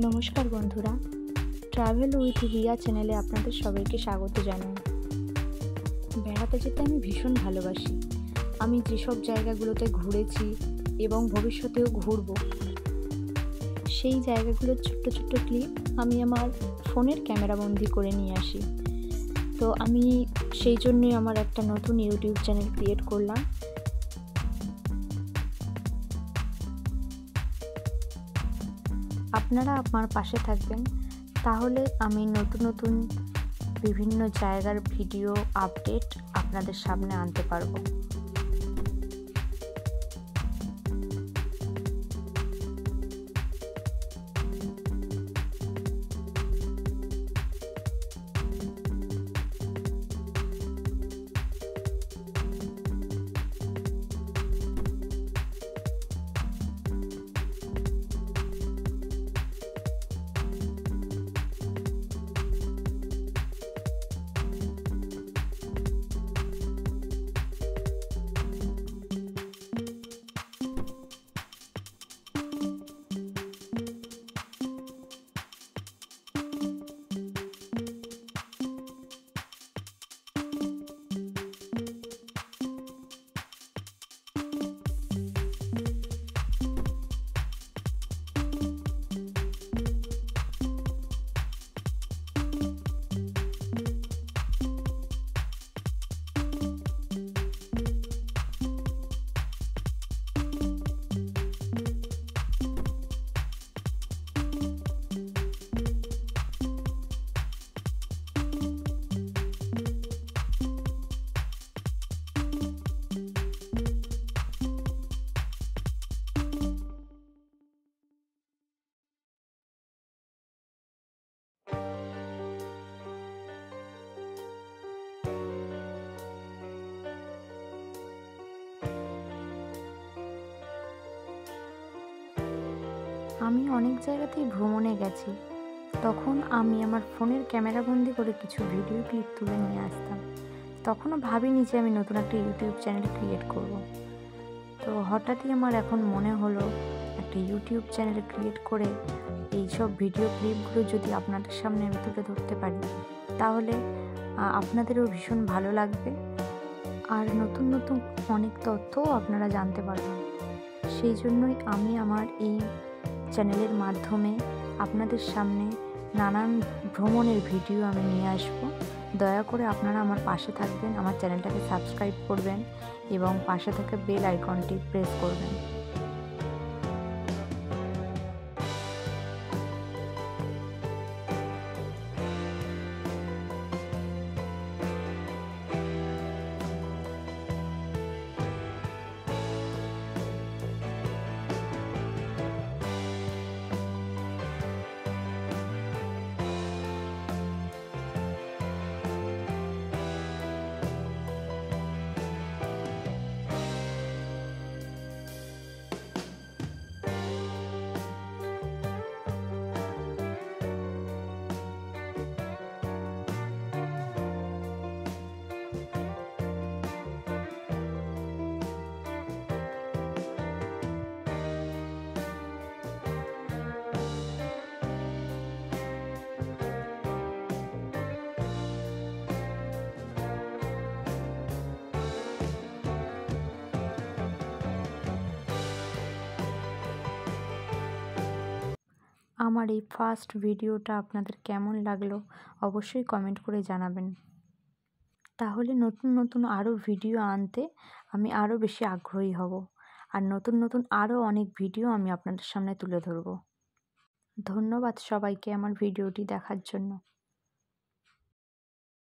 নমস্কার বন্ধুরা, travel with Riya চ্যানেলে আপনাদের সবাইকে স্বাগত জানাই। বেড়াতে যেতে আমি ভীষণ ভালোবাসি। আমি যেসব জায়গাগুলোতে ঘুরেছি এবং ভবিষ্যতেও ঘুরব, সেই জায়গাগুলোর ছোট্ট ছোট্ট ক্লিপ আমি আমার ফোনের ক্যামেরাবন্দি করে নিয়ে আসি। তো আমি সেই জন্যই আমার একটা নতুন ইউটিউব চ্যানেল ক্রিয়েট করলাম। আপনারা আমার পাশে থাকবেন, তাহলে আমি নতুন নতুন বিভিন্ন জায়গার ভিডিও আপডেট আপনাদের সামনে আনতে পারবো। আমি অনেক জায়গাতেই ভ্রমণে গেছি, তখন আমি আমার ফোনের ক্যামেরাবন্দি করে কিছু ভিডিও ক্লিপ তুলে নিয়ে আসতাম। তখনও ভাবিনি যে আমি নতুন একটা ইউটিউব চ্যানেল ক্রিয়েট করব। তো হঠাৎই আমার এখন মনে হলো একটা ইউটিউব চ্যানেল ক্রিয়েট করে এইসব ভিডিও ক্লিপগুলো যদি আপনাদের সামনে আমি তুলে ধরতে পারি, তাহলে আপনাদেরও ভীষণ ভালো লাগবে, আর নতুন নতুন অনেক তথ্যও আপনারা জানতে পারবেন। সেই জন্যই আমি আমার এই চ্যানেলের মাধ্যমে আপনাদের সামনে নানান ভ্রমণের ভিডিও আমি নিয়ে আসব। দয়া করে আপনারা আমার পাশে থাকবেন, আমার চ্যানেলটাকে সাবস্ক্রাইব করবেন এবং পাশে থাকা বেল আইকনটি প্রেস করবেন। আমার এই ফার্স্ট ভিডিওটা আপনাদের কেমন লাগলো অবশ্যই কমেন্ট করে জানাবেন। তাহলে নতুন নতুন আরও ভিডিও আনতে আমি আরও বেশি আগ্রহী হব, আর নতুন নতুন আরও অনেক ভিডিও আমি আপনাদের সামনে তুলে ধরব। ধন্যবাদ সবাইকে আমার ভিডিওটি দেখার জন্য।